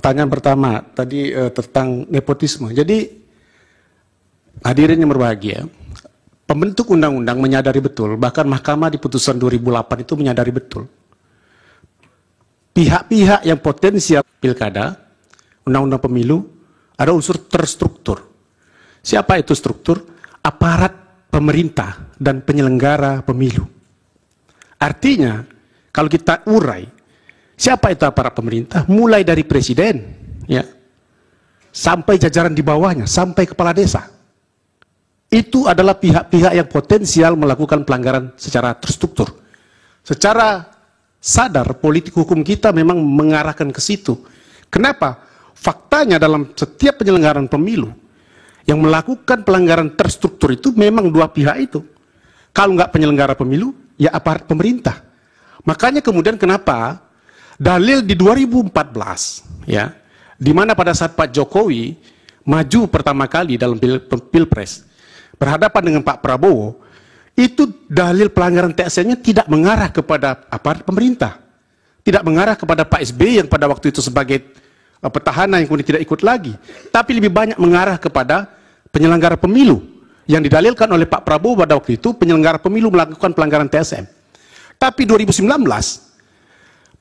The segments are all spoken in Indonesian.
pertanyaan pertama tadi tentang nepotisme. Jadi hadirin yang berbahagia, pembentuk undang-undang menyadari betul, bahkan Mahkamah di putusan 2008 itu menyadari betul, pihak-pihak yang potensial pilkada, undang-undang pemilu, ada unsur terstruktur. Siapa itu struktur? Aparat pemerintah dan penyelenggara pemilu. Artinya, kalau kita urai, siapa itu aparat pemerintah? Mulai dari presiden, ya, sampai jajaran di bawahnya, sampai kepala desa. Itu adalah pihak-pihak yang potensial melakukan pelanggaran secara terstruktur. Secara sadar, politik hukum kita memang mengarahkan ke situ. Kenapa? Faktanya dalam setiap penyelenggaraan pemilu, yang melakukan pelanggaran terstruktur itu memang dua pihak itu. Kalau nggak penyelenggara pemilu, ya aparat pemerintah. Makanya kemudian kenapa dalil di 2014, ya, di mana pada saat Pak Jokowi maju pertama kali dalam pilpres berhadapan dengan Pak Prabowo, itu dalil pelanggaran TSM-nya tidak mengarah kepada aparat pemerintah, tidak mengarah kepada Pak SBY yang pada waktu itu sebagai petahana yang kemudian tidak ikut lagi, tapi lebih banyak mengarah kepada penyelenggara pemilu yang didalilkan oleh Pak Prabowo pada waktu itu penyelenggara pemilu melakukan pelanggaran TSM. Tapi 2019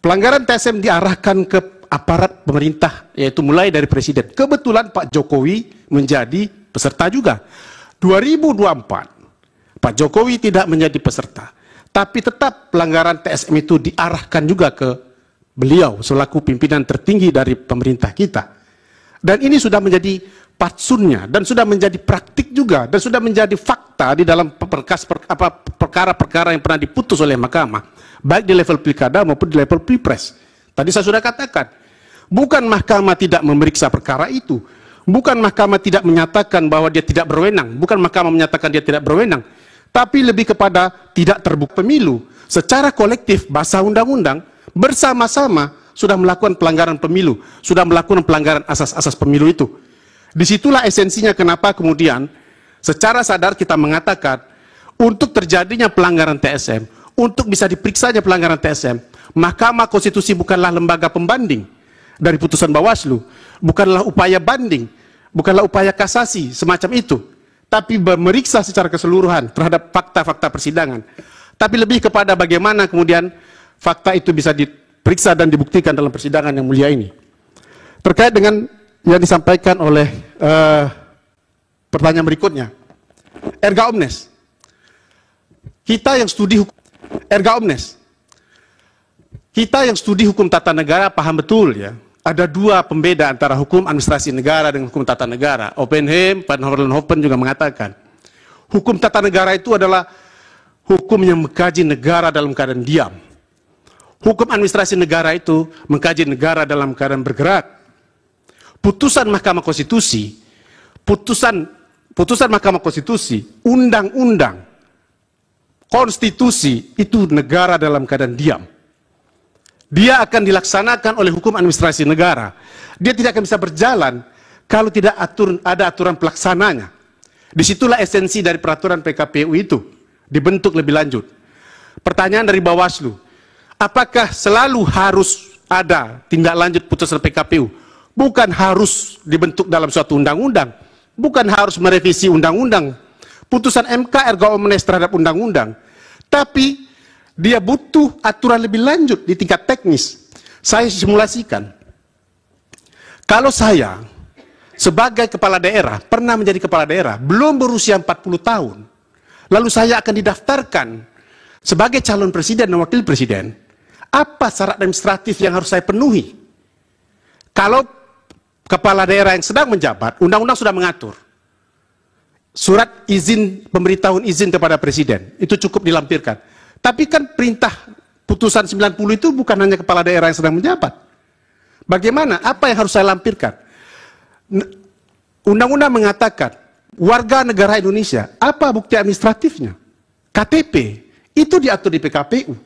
pelanggaran TSM diarahkan ke aparat pemerintah, yaitu mulai dari presiden. Kebetulan Pak Jokowi menjadi peserta juga. 2024 Pak Jokowi tidak menjadi peserta, tapi tetap pelanggaran TSM itu diarahkan juga ke beliau selaku pimpinan tertinggi dari pemerintah kita. Dan ini sudah menjadi patsunnya dan sudah menjadi praktik juga dan sudah menjadi fakta di dalam perkara-perkara yang pernah diputus oleh mahkamah, baik di level pilkada maupun di level pilpres. Tadi saya sudah katakan, bukan mahkamah tidak memeriksa perkara itu, bukan mahkamah tidak menyatakan bahwa dia tidak berwenang, bukan mahkamah menyatakan dia tidak berwenang, tapi lebih kepada tidak terbukti pemilu secara kolektif bahasa undang-undang bersama-sama sudah melakukan pelanggaran pemilu, sudah melakukan pelanggaran asas-asas pemilu itu. Disitulah esensinya kenapa kemudian secara sadar kita mengatakan untuk terjadinya pelanggaran TSM, untuk bisa diperiksanya pelanggaran TSM, Mahkamah Konstitusi bukanlah lembaga pembanding dari putusan Bawaslu, bukanlah upaya banding, bukanlah upaya kasasi semacam itu, tapi memeriksa secara keseluruhan terhadap fakta-fakta persidangan. Tapi lebih kepada bagaimana kemudian fakta itu bisa diperiksa dan dibuktikan dalam persidangan yang mulia ini. Terkait dengan yang disampaikan oleh pertanyaan berikutnya, erga omnes. Kita yang studi hukum, erga omnes. Kita yang studi hukum tata negara paham betul, ya, ada dua pembeda antara hukum administrasi negara dengan hukum tata negara. Oppenheim, Van Hollenhoven juga mengatakan, hukum tata negara itu adalah hukum yang mengkaji negara dalam keadaan diam. Hukum administrasi negara itu mengkaji negara dalam keadaan bergerak. Putusan Mahkamah Konstitusi, putusan Mahkamah Konstitusi, undang-undang, konstitusi itu negara dalam keadaan diam. Dia akan dilaksanakan oleh hukum administrasi negara. Dia tidak akan bisa berjalan kalau tidak ada aturan pelaksananya. Disitulah esensi dari peraturan PKPU itu dibentuk lebih lanjut. Pertanyaan dari Bawaslu, apakah selalu harus ada tindak lanjut putusan PKPU? Bukan harus dibentuk dalam suatu undang-undang, bukan harus merevisi undang-undang, putusan MK erga omnes terhadap undang-undang, tapi dia butuh aturan lebih lanjut di tingkat teknis. Saya simulasikan, kalau saya sebagai kepala daerah, pernah menjadi kepala daerah, belum berusia 40 tahun, lalu saya akan didaftarkan sebagai calon presiden dan wakil presiden, apa syarat administratif yang harus saya penuhi? Kalau kepala daerah yang sedang menjabat, undang-undang sudah mengatur. Surat izin, pemberitahuan izin kepada presiden, itu cukup dilampirkan. Tapi kan perintah putusan 90 itu bukan hanya kepala daerah yang sedang menjabat. Bagaimana? Apa yang harus saya lampirkan? Undang-undang mengatakan, warga negara Indonesia, apa bukti administratifnya? KTP, itu diatur di PKPU.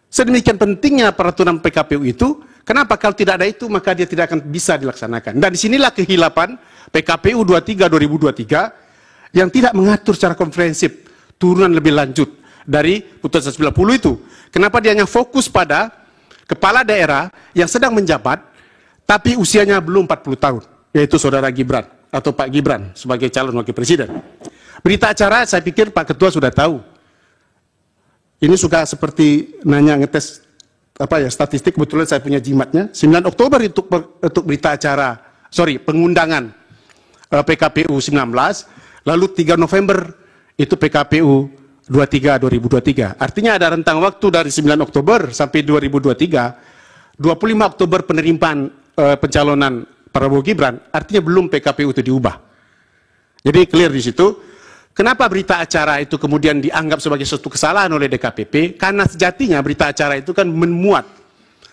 Sedemikian pentingnya peraturan PKPU itu. Kenapa? Kalau tidak ada itu, maka dia tidak akan bisa dilaksanakan. Dan disinilah kehilapan PKPU 23/2023 yang tidak mengatur secara komprehensif turunan lebih lanjut dari putusan 90 itu. Kenapa dia hanya fokus pada kepala daerah yang sedang menjabat, tapi usianya belum 40 tahun, yaitu saudara Gibran atau Pak Gibran sebagai calon wakil presiden. Berita acara saya pikir Pak Ketua sudah tahu. Ini suka seperti nanya ngetes statistik, kebetulan saya punya jimatnya. 9 Oktober untuk berita acara, pengundangan PKPU 19, lalu 3 November itu PKPU 2023. Artinya ada rentang waktu dari 9 Oktober sampai 2023, 25 Oktober penerimaan pencalonan Prabowo Gibran, artinya belum PKPU itu diubah. Jadi clear di situ. Kenapa berita acara itu kemudian dianggap sebagai suatu kesalahan oleh DKPP? Karena sejatinya berita acara itu kan memuat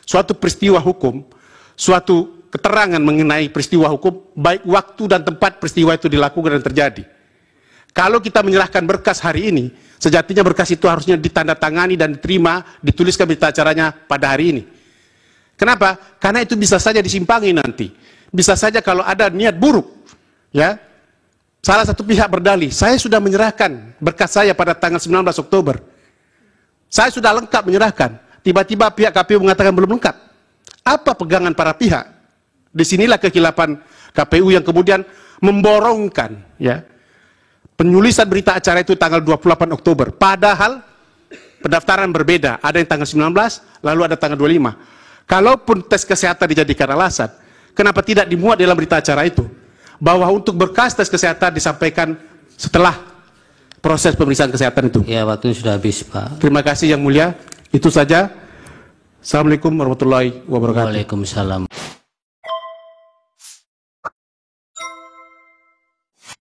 suatu peristiwa hukum, suatu keterangan mengenai peristiwa hukum, baik waktu dan tempat peristiwa itu dilakukan dan terjadi. Kalau kita menyerahkan berkas hari ini, sejatinya berkas itu harusnya ditandatangani dan diterima, dituliskan berita acaranya pada hari ini. Kenapa? Karena itu bisa saja disimpangi nanti. Bisa saja kalau ada niat buruk, ya, salah satu pihak berdalih, saya sudah menyerahkan berkas saya pada tanggal 19 Oktober. Saya sudah lengkap menyerahkan. Tiba-tiba pihak KPU mengatakan belum lengkap. Apa pegangan para pihak? Disinilah kekilapan KPU yang kemudian memborongkan, ya, penulisan berita acara itu tanggal 28 Oktober. Padahal pendaftaran berbeda. Ada yang tanggal 19, lalu ada tanggal 25. Kalaupun tes kesehatan dijadikan alasan, kenapa tidak dimuat dalam berita acara itu? Bahwa untuk berkas tes kesehatan disampaikan setelah proses pemeriksaan kesehatan itu. Ya, waktunya sudah habis, Pak. Terima kasih Yang Mulia. Itu saja. Assalamualaikum warahmatullahi wabarakatuh. Waalaikumsalam.